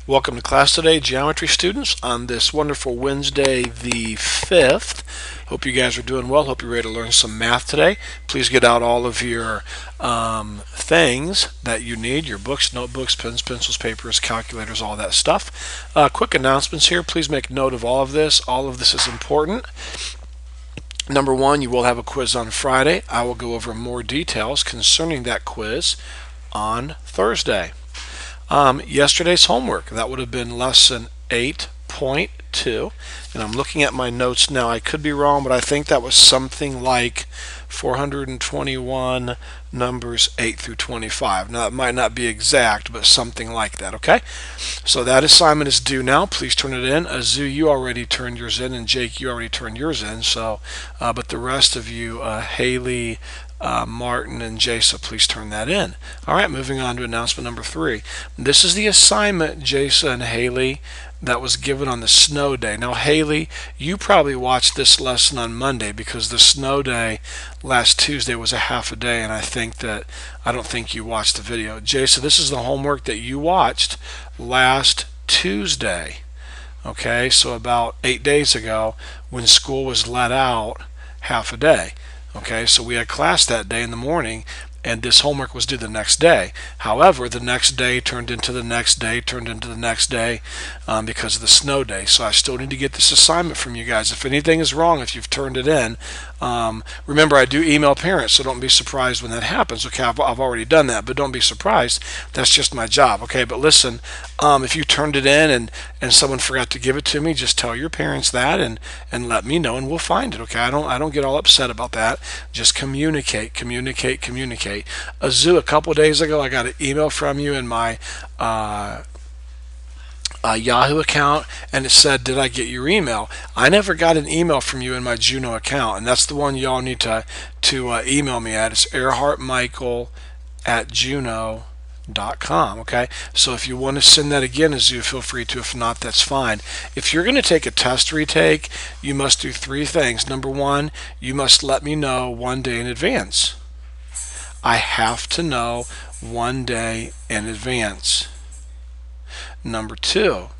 Welcome to class today, geometry students, on this wonderful Wednesday the 5th. Hope you guys are doing well. Hope you're ready to learn some math today. Please get out all of your things that you need, your books, notebooks, pens, pencils, papers, calculators, all that stuff. Quick announcements here. Please make note of all of this. All of this is important. Number one, you will have a quiz on Friday. I will go over more details concerning that quiz on Thursday. Yesterday's homework, that would have been lesson 8.2, and I'm looking at my notes now. I could be wrong, but I think that was something like 421 numbers 8 through 25. Now it might not be exact, but something like that. Okay, so that assignment is due now. Please turn it in. Azu, you already turned yours in, and Jake, you already turned yours in. So but the rest of you, Haley, Martin, and Jasa, please turn that in. All right, moving on to announcement number 3. This is the assignment, Jasa and Haley, that was given on the snow day. Now, Haley, you probably watched this lesson on Monday because the snow day last Tuesday was a half a day, and I don't think you watched the video. Jasa, this is the homework that you watched last Tuesday. Okay, so about 8 days ago when school was let out half a day. Okay, so we had class that day in the morning, and this homework was due the next day. However, the next day turned into the next day, turned into the next day because of the snow day. So I still need to get this assignment from you guys. If anything is wrong, if you've turned it in, remember I do email parents, so don't be surprised when that happens. Okay, I've already done that, but don't be surprised. That's just my job. Okay, but listen, if you turned it in and someone forgot to give it to me, just tell your parents that and let me know, and we'll find it. Okay, I don't get all upset about that. Just communicate. Azu, a couple days ago, I got an email from you in my Yahoo account, and it said, "Did I get your email?" I never got an email from you in my Juno account, and that's the one y'all need to email me at. It's earhartmichael@juno.com. Okay, so if you want to send that again, Azu, feel free to. If not, that's fine. If you're going to take a test retake, you must do 3 things. Number 1, you must let me know 1 day in advance. I have to know 1 day in advance. Number 2,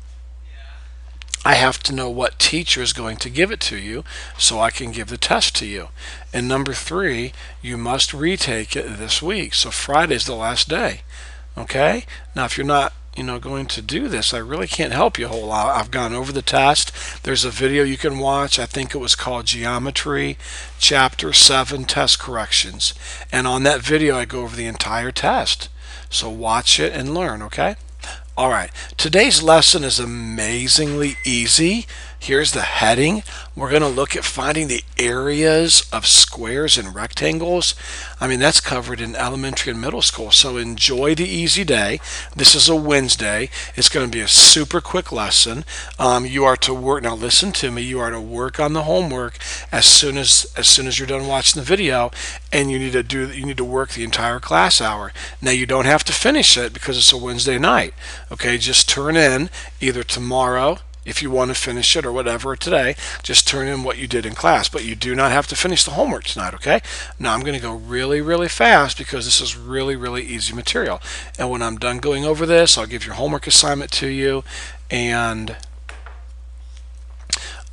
I have to know what teacher is going to give it to you so I can give the test to you. And number 3, you must retake it this week. So Friday's the last day. Okay? Now if you're not going to do this, I really can't help you a whole lot. I've gone over the test. There's a video you can watch. I think it was called Geometry Chapter 7 Test Corrections. And on that video, I go over the entire test. So watch it and learn, okay? All right, today's lesson is amazingly easy. Here's the heading. We're going to look at finding the areas of squares and rectangles. I mean, that's covered in elementary and middle school, so enjoy the easy day. This is a Wednesday. It's going to be a super quick lesson. You are to work, now listen to me, you are to work on the homework as soon as you're done watching the video, and you need to work the entire class hour. Now, you don't have to finish it because it's a Wednesday night. Okay, just turn in either tomorrow, if you want to finish it, or whatever, today, just turn in what you did in class. But you do not have to finish the homework tonight, okay? Now I'm going to go really, really fast because this is really, really easy material. And when I'm done going over this, I'll give your homework assignment to you, and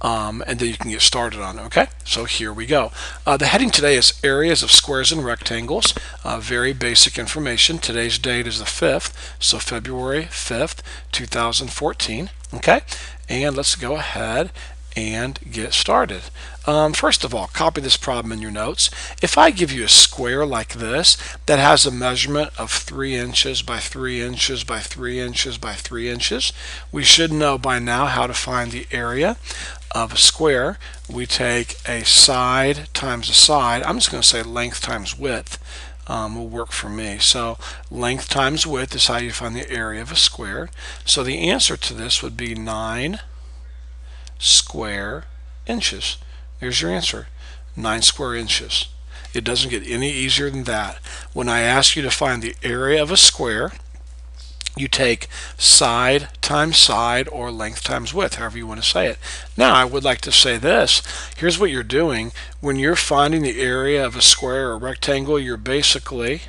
then you can get started on it, okay? So here we go. The heading today is areas of squares and rectangles. Very basic information. Today's date is the 5th, so February 5th, 2014, okay? And let's go ahead and get started. First of all, copy this problem in your notes. If I give you a square like this that has a measurement of 3 inches by 3 inches by 3 inches by 3 inches, we should know by now how to find the area of a square. We take a side times a side. I'm just going to say length times width. Will work for me. So length times width is how you find the area of a square. So the answer to this would be 9 square inches. There's your answer, 9 square inches. It doesn't get any easier than that. When I ask you to find the area of a square, you take side times side or length times width, however you want to say it. Now, I would like to say this. Here's what you're doing. When you're finding the area of a square or rectangle, you're basically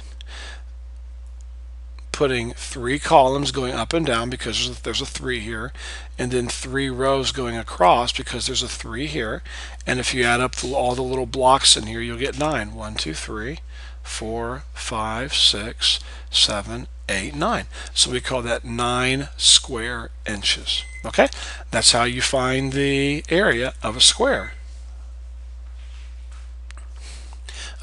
putting 3 columns going up and down because there's a 3 here, and then 3 rows going across because there's a 3 here. And if you add up all the little blocks in here, you'll get 9. 1, 2, 3, 4, 5, 6, 7, 8, 9. So we call that 9 square inches. Okay, that's how you find the area of a square.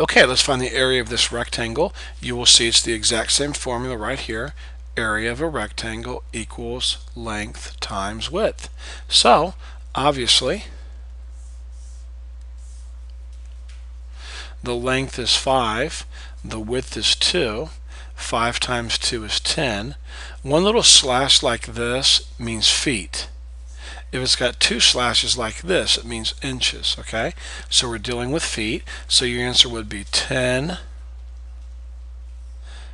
Okay, let's find the area of this rectangle. You will see it's the exact same formula right here. Area of a rectangle equals length times width. So, obviously, the length is 5, the width is 2. 5 times 2 is 10. One little slash like this means feet. If it's got 2 slashes like this, it means inches, okay? So we're dealing with feet, so your answer would be 10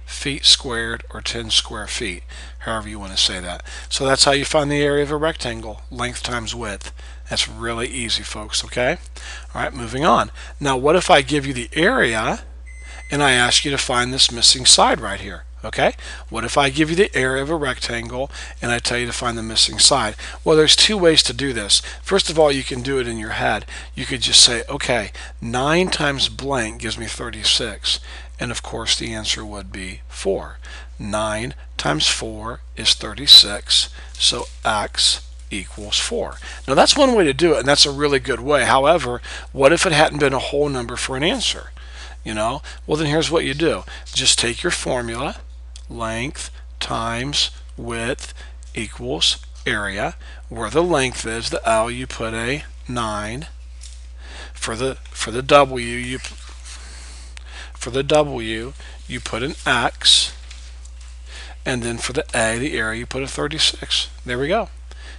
feet squared or 10 square feet, however you want to say that. So that's how you find the area of a rectangle, length times width. That's really easy, folks, okay? All right, moving on. Now, what if I give you the area and I ask you to find this missing side right here? Okay, what if I give you the area of a rectangle and I tell you to find the missing side? Well, there's 2 ways to do this. First of all, you can do it in your head. You could just say, okay, 9 times blank gives me 36. And of course, the answer would be 4. 9 times 4 is 36. So x equals 4. Now, that's one way to do it, and that's a really good way. However, what if it hadn't been a whole number for an answer? You know, well, then here's what you do. Just take your formula. Length times width equals area. Where the length is, the L, you put a 9. For the W you put an X, and then for the A, the area, you put a 36. There we go.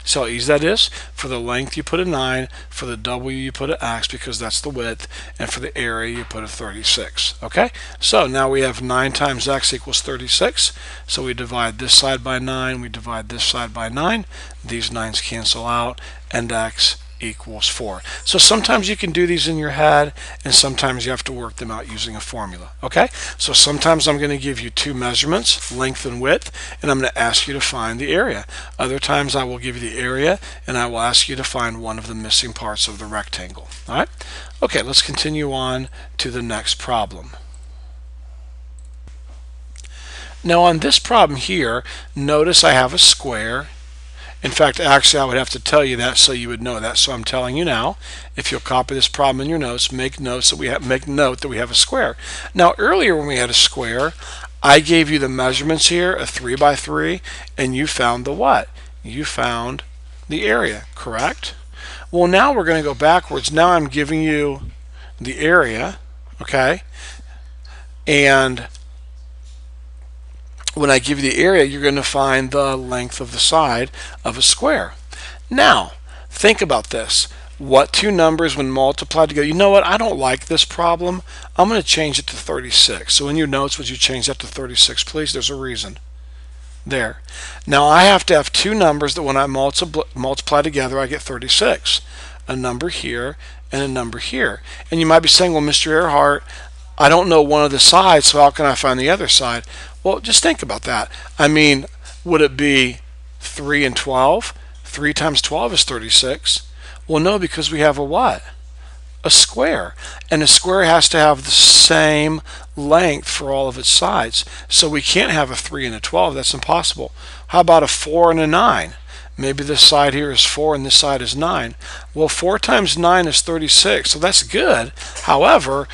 So how easy that is. For the length you put a 9, for the W you put an X because that's the width, and for the area you put a 36. Okay, so now we have 9 times X equals 36. So we divide this side by 9, we divide this side by 9. These 9's cancel out, and X equals 4. So sometimes you can do these in your head, and sometimes you have to work them out using a formula. Okay, so sometimes I'm going to give you 2 measurements, length and width, and I'm going to ask you to find the area. Other times I will give you the area and I will ask you to find one of the missing parts of the rectangle. All right, okay, let's continue on to the next problem. Now on this problem here, notice I have a square. In fact, actually, I would have to tell you that so you would know that. So I'm telling you now. If you'll copy this problem in your notes, make note that we have a square. Now, earlier when we had a square, I gave you the measurements here, a 3 by 3, and you found the what? You found the area, correct? Well, now we're going to go backwards. Now I'm giving you the area, okay? And when I give you the area, you're going to find the length of the side of a square. Now, think about this. What 2 numbers when multiplied together? You know what? I don't like this problem. I'm going to change it to 36. So in your notes, would you change that to 36, please? There's a reason. There. Now, I have to have 2 numbers that when I multiply together, I get 36. A number here and a number here. And you might be saying, well, Mr. Earhart, I don't know one of the sides, so how can I find the other side? Well, just think about that. I mean, would it be 3 and 12? 3 times 12 is 36. Well, no, because we have a what? A square. And a square has to have the same length for all of its sides. So we can't have a 3 and a 12. That's impossible. How about a 4 and a 9? Maybe this side here is 4 and this side is 9. Well, 4 times 9 is 36, so that's good. However,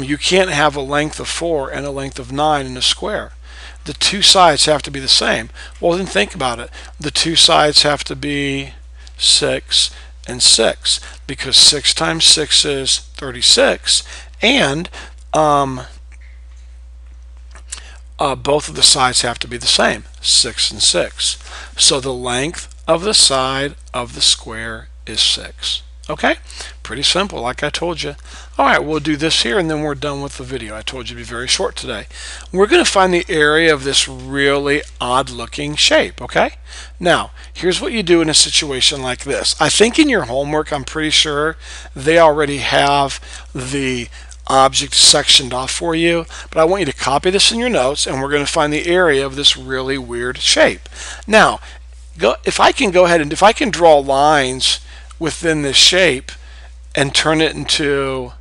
you can't have a length of 4 and a length of 9 in a square. The 2 sides have to be the same. Well, then think about it. The 2 sides have to be 6 and 6, because 6 times 6 is 36, and both of the sides have to be the same, 6 and 6. So the length of the side of the square is 6. Okay, pretty simple, like I told you. All right, we'll do this here and then we're done with the video. I told you to be very short today. We're going to find the area of this really odd looking shape, okay? Now, here's what you do in a situation like this. I think in your homework, I'm pretty sure they already have the object sectioned off for you, but I want you to copy this in your notes, and we're going to find the area of this really weird shape. Now, if I can go ahead and if I can draw lines within this shape and turn it into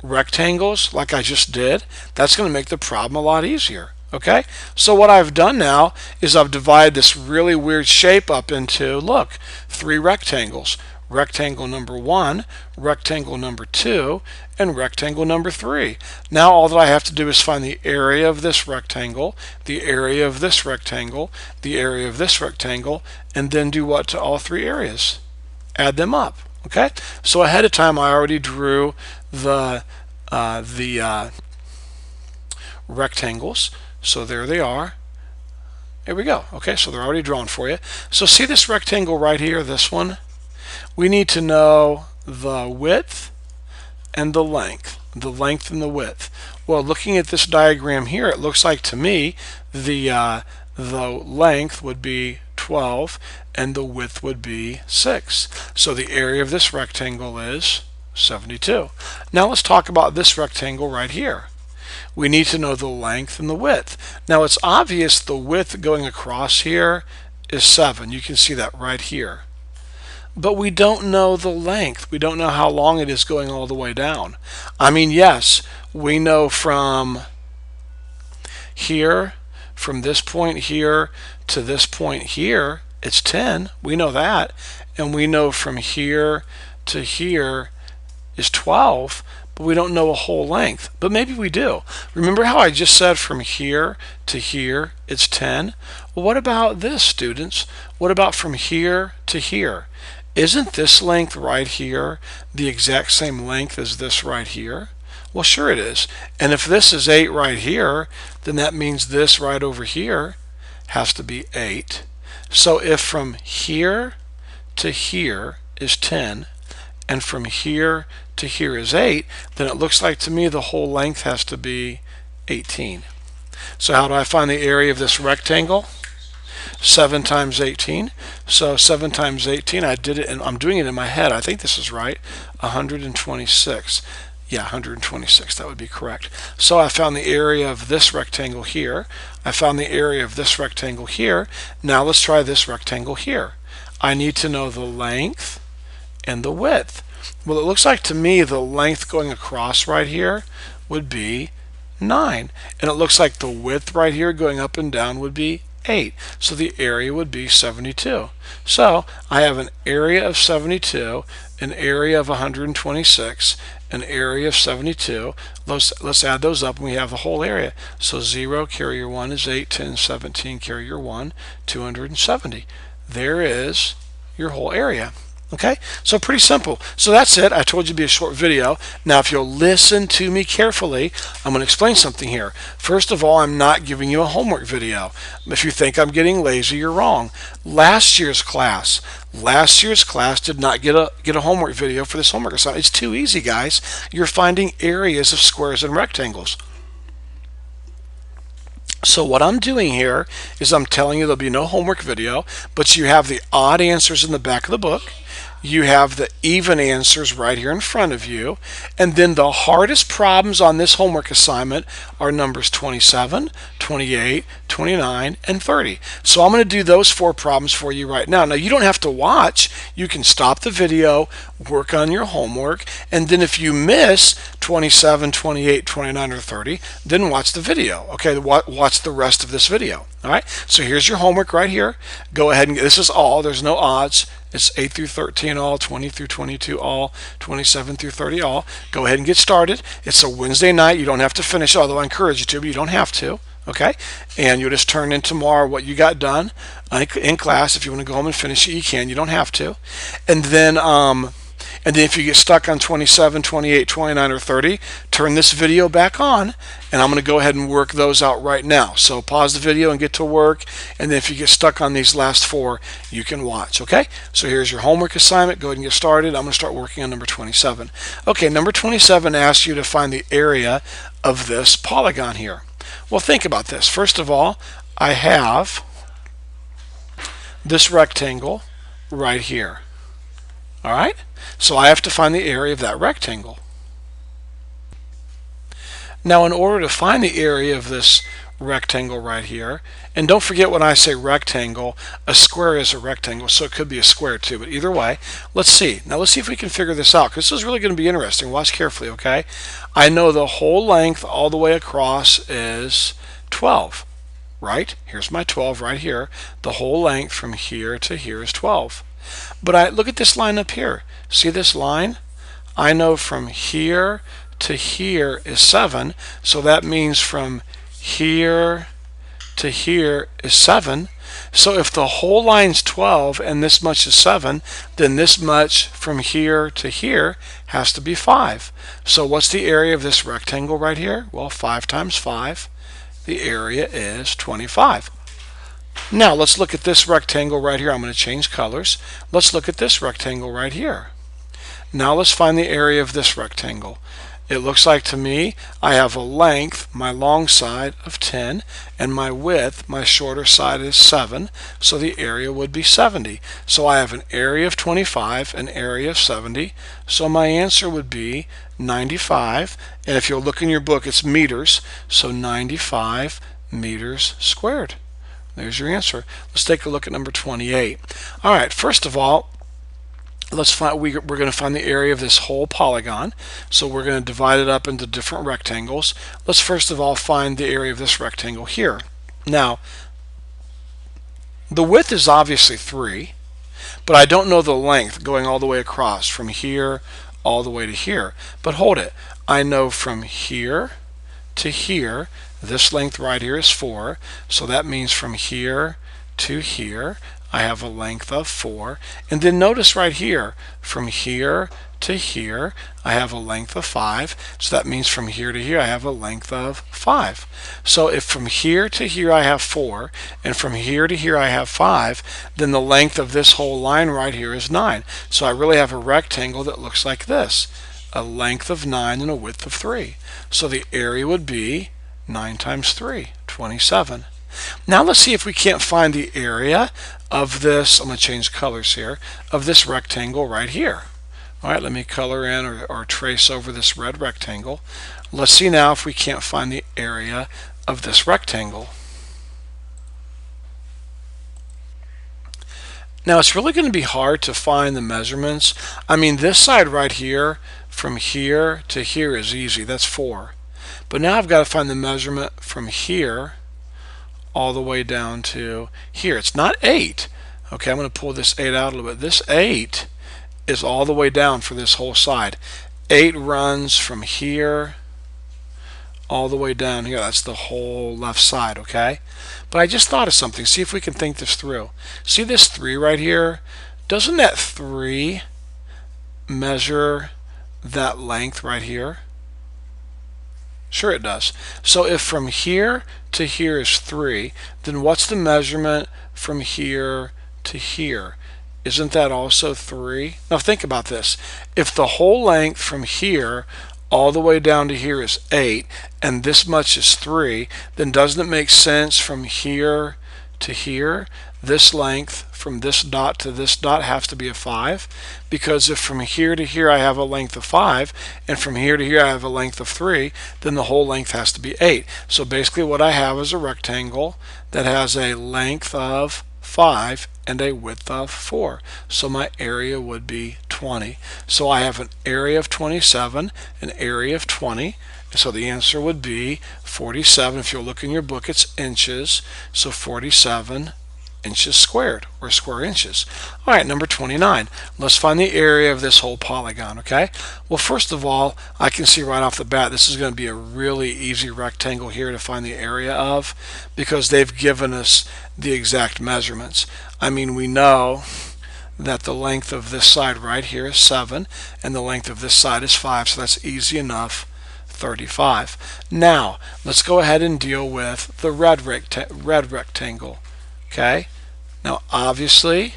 rectangles like I just did, that's going to make the problem a lot easier. Okay, so what I've done now is I've divided this really weird shape up into, look, 3 rectangles. Rectangle number 1, rectangle number 2, and rectangle number 3. Now all that I have to do is find the area of this rectangle, the area of this rectangle, the area of this rectangle, and then do what to all 3 areas? Add them up. Okay, so ahead of time I already drew the rectangles. So there they are. There we go. Okay, so they're already drawn for you. So see this rectangle right here, this one? We need to know the width and the length. The length and the width. Well, looking at this diagram here, it looks like to me the length would be 12 and the width would be 6. So the area of this rectangle is 72. Now let's talk about this rectangle right here. We need to know the length and the width. Now it's obvious the width going across here is 7. You can see that right here. But we don't know the length. We don't know how long it is going all the way down. I mean, yes, we know from here, from this point here to this point here, it's 10. We know that. And we know from here to here is 12. But we don't know a whole length, but maybe we do. Remember how I just said from here to here it's 10? Well, what about this, students? What about from here to here? Isn't this length right here the exact same length as this right here? Well, sure it is. And if this is 8 right here, then that means this right over here has to be 8. So if from here to here is 10, and from here to here is 8, then it looks like to me the whole length has to be 18. So how do I find the area of this rectangle? 7 times 18. So 7 times 18, I did it, and I'm doing it in my head. I think this is right. 126. Yeah, 126. That would be correct. So I found the area of this rectangle here. I found the area of this rectangle here. Now let's try this rectangle here. I need to know the length and the width. Well, it looks like to me the length going across right here would be 9. And it looks like the width right here going up and down would be 8. So the area would be 72. So I have an area of 72, an area of 126, an area of 72. Let's add those up and we have the whole area. So 0, carrier 1 is 8, 10, 17, carrier 1, 270. There is your whole area. Okay, so pretty simple. So that's it. I told you it'd be a short video. Now, if you'll listen to me carefully, I'm going to explain something here. First of all, I'm not giving you a homework video. If you think I'm getting lazy, you're wrong. Last year's class did not get a homework video for this homework assignment. It's too easy, guys. You're finding areas of squares and rectangles. So what I'm doing here is I'm telling you there'll be no homework video, but you have the odd answers in the back of the book. You have the even answers right here in front of you. And then the hardest problems on this homework assignment are numbers 27, 28, 29, and 30. So I'm going to do those 4 problems for you right now. Now, you don't have to watch. You can stop the video, work on your homework, and then if you miss 27, 28, 29, or 30, then watch the video. Okay, watch the rest of this video. All right, so here's your homework right here. Go ahead and this is all. There's no odds. It's 8 through 13 all, 20 through 22 all, 27 through 30 all. Go ahead and get started. It's a Wednesday night. You don't have to finish, although I encourage you to, but you don't have to. Okay, and you'll just turn in tomorrow what you got done in class. If you want to go home and finish it, you can. You don't have to. And then if you get stuck on 27, 28, 29, or 30, turn this video back on, and I'm going to go ahead and work those out right now. So pause the video and get to work, and then if you get stuck on these last 4, you can watch, okay? So here's your homework assignment. Go ahead and get started. I'm going to start working on number 27. Okay, number 27 asks you to find the area of this polygon here. Well, think about this. First of all, I have this rectangle right here. All right, so I have to find the area of that rectangle. Now, in order to find the area of this rectangle right here, and don't forget when I say rectangle, a square is a rectangle, so it could be a square too, but either way, let's see. Now let's see if we can figure this out, because this is really going to be interesting. Watch carefully, okay? I know the whole length all the way across is 12, right? Here's my 12 right here. The whole length from here to here is 12. But look at this line up here. See this line? I know from here to here is 7, so that means from here to here is 7. So if the whole line's 12 and this much is 7, then this much from here to here has to be 5. So what's the area of this rectangle right here? Well, 5 times 5, the area is 25. Now let's look at this rectangle right here. I'm going to change colors. Let's look at this rectangle right here. Now let's find the area of this rectangle. It looks like to me I have a length, my long side, of 10, and my width, my shorter side, is 7, so the area would be 70. So I have an area of 25, an area of 70, so my answer would be 95, and if you'll look in your book, it's meters, so 95 meters squared. There's your answer. Let's take a look at number 28. All right, first of all, let's find, we're going to find the area of this whole polygon. So we're going to divide it up into different rectangles. Let's first of all find the area of this rectangle here. Now, the width is obviously 3, but I don't know the length going all the way across from here all the way to here. But hold it. I know from here to here, this length right here is 4, so that means from here to here I have a length of 4, and then notice right here, from here to here I have a length of 5, so that means from here to here I have a length of 5. So if from here to here I have 4, and from here to here I have 5, then the length of this whole line right here is 9. So I really have a rectangle that looks like this, a length of 9 and a width of 3. So the area would be 9 times 3, 27. Now let's see if we can't find the area of this, I'm going to change colors here, of this rectangle right here. All right, let me color in or trace over this red rectangle. Let's see now if we can't find the area of this rectangle. Now it's really going to be hard to find the measurements. I mean, this side right here, from here to here is easy, that's 4. But now I've got to find the measurement from here all the way down to here. It's not 8. Okay, I'm going to pull this 8 out a little bit. This 8 is all the way down for this whole side. 8 runs from here all the way down here. That's the whole left side, okay? But I just thought of something. See if we can think this through. See this 3 right here? Doesn't that 3 measure that length right here? Sure it does. So if from here to here is 3, then what's the measurement from here to here? Isn't that also 3? Now think about this. If the whole length from here all the way down to here is 8, and this much is 3, then doesn't it make sense from here to here, this length from this dot to this dot has to be a 5? Because if from here to here I have a length of 5, and from here to here I have a length of 3, then the whole length has to be 8. So basically what I have is a rectangle that has a length of 5 and a width of 4. So my area would be 20. So I have an area of 27, an area of 20. So the answer would be 47. If you'll look in your book, it's inches. So 47 inches squared, or square inches. All right, number 29. Let's find the area of this whole polygon, okay? Well, first of all, I can see right off the bat this is going to be a really easy rectangle here to find the area of, because they've given us the exact measurements. I mean, we know that the length of this side right here is 7, and the length of this side is 5, so that's easy enough, 35. Now, let's go ahead and deal with the red rectangle. Okay, now obviously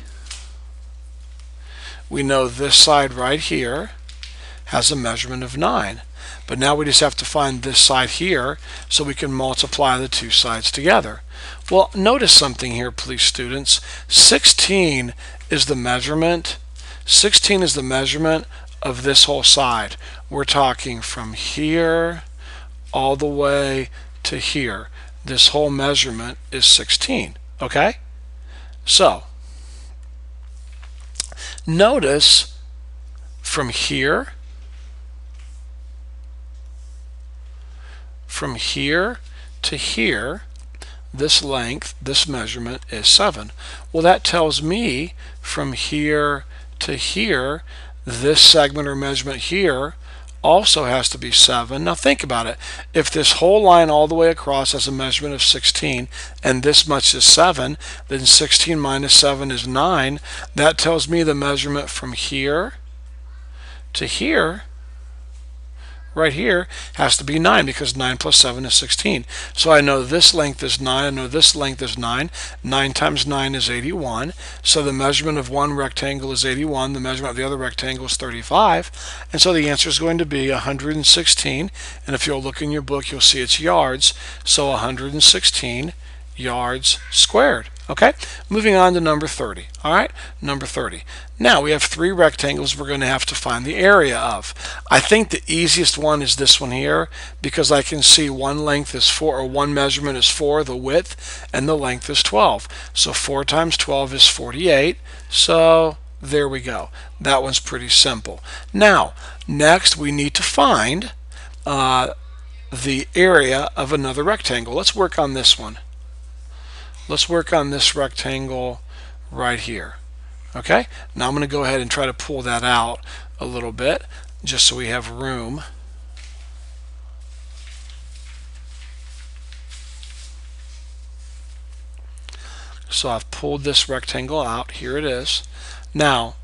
we know this side right here has a measurement of 9, but now we just have to find this side here so we can multiply the two sides together. Well, notice something here, please, students. 16 is the measurement. 16 is the measurement of this whole side. We're talking from here all the way to here. This whole measurement is 16. Okay? So, notice from here to here, this length, this measurement is 7. Well, that tells me from here to here, this segment or measurement here also has to be 7. Now think about it. If this whole line all the way across has a measurement of 16 and this much is 7, then 16 minus 7 is 9. That tells me the measurement from here to here, right here, has to be 9 because 9 plus 7 is 16. So I know this length is 9, I know this length is 9. 9 times 9 is 81. So the measurement of one rectangle is 81, the measurement of the other rectangle is 35. And so the answer is going to be 116. And if you'll look in your book, you'll see it's yards. So 116 yards squared. Okay, moving on to number 30. All right, number 30. Now we have 3 rectangles we're going to have to find the area of. I think the easiest one is this one here because I can see one length is 4, or one measurement is 4, the width, and the length is 12. So 4 times 12 is 48. So there we go. That one's pretty simple. Now, next we need to find the area of another rectangle. Let's work on this one. Let's work on this rectangle right here. Okay, now I'm going to go ahead and try to pull that out a little bit just so we have room. So I've pulled this rectangle out. Here it is. Now,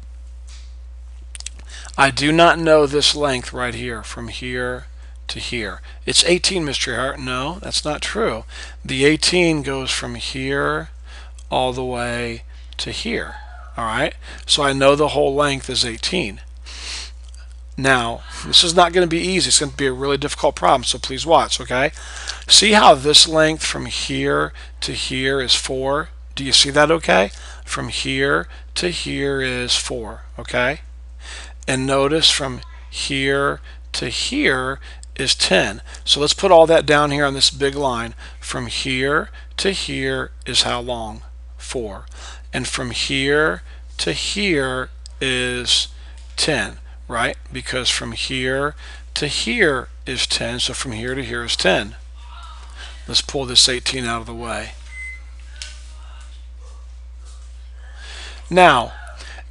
I do not know this length right here from here to here. It's 18, Mr. Hart. No, that's not true. The 18 goes from here all the way to here. All right, so I know the whole length is 18. Now, this is not going to be easy. It's going to be a really difficult problem, so please watch, okay? See how this length from here to here is 4? Do you see that okay? From here to here is 4, okay? And notice from here to here is 10. So let's put all that down here on this big line. From here to here is how long? 4. And from here to here is 10, right? Because from here to here is 10, so from here to here is 10. Let's pull this 18 out of the way. Now,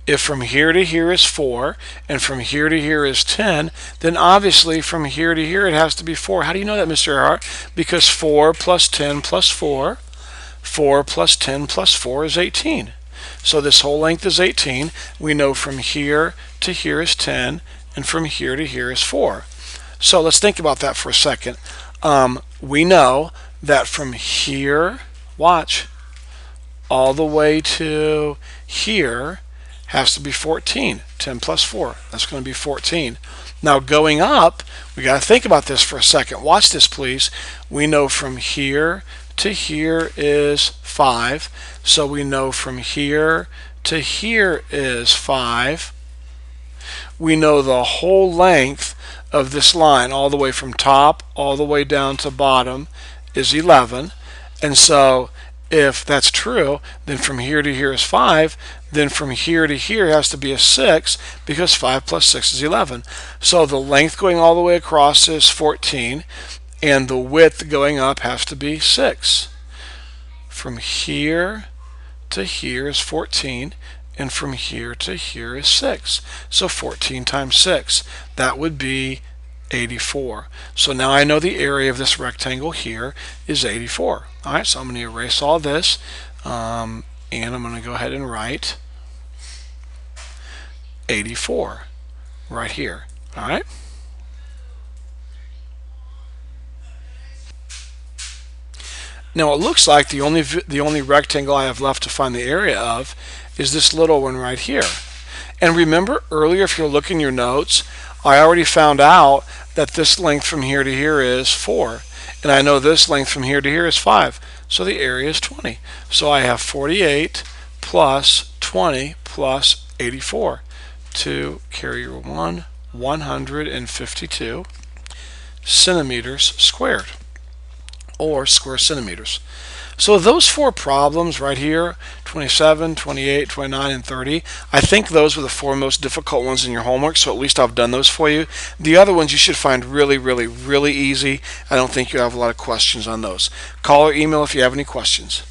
if from here to here is 4 and from here to here is 10, then obviously from here to here it has to be 4. How do you know that, Mr. Hart? Because 4 plus 10 plus 4, 4 plus 10 plus 4 is 18. So this whole length is 18. We know from here to here is 10 and from here to here is 4. So let's think about that for a second. We know that from here, watch, all the way to here has to be 14. 10 plus 4, that's going to be 14. Now going up, we got to think about this for a second. Watch this, please. We know from here to here is 5. So we know from here to here is 5. We know the whole length of this line, all the way from top all the way down to bottom, is 11. And so if that's true, then from here to here is 5. Then from here to here has to be a 6 because 5 plus 6 is 11. So the length going all the way across is 14 and the width going up has to be 6. From here to here is 14 and from here to here is 6. So 14 times 6, that would be 84. So now I know the area of this rectangle here is 84. All right, so I'm going to erase all this and I'm going to go ahead and write 84 right here. All right. Now it looks like the only rectangle I have left to find the area of is this little one right here. And remember earlier, if you're looking your notes, I already found out that this length from here to here is 4. And I know this length from here to here is 5. So the area is 20. So I have 48 plus 20 plus 84. 2 carry your 1, 152. centimeters squared, or square centimeters. So those four problems right here, 27, 28, 29, and 30, I think those were the four most difficult ones in your homework, so at least I've done those for you. The other ones you should find really, really, really easy. I don't think you have a lot of questions on those. Call or email if you have any questions.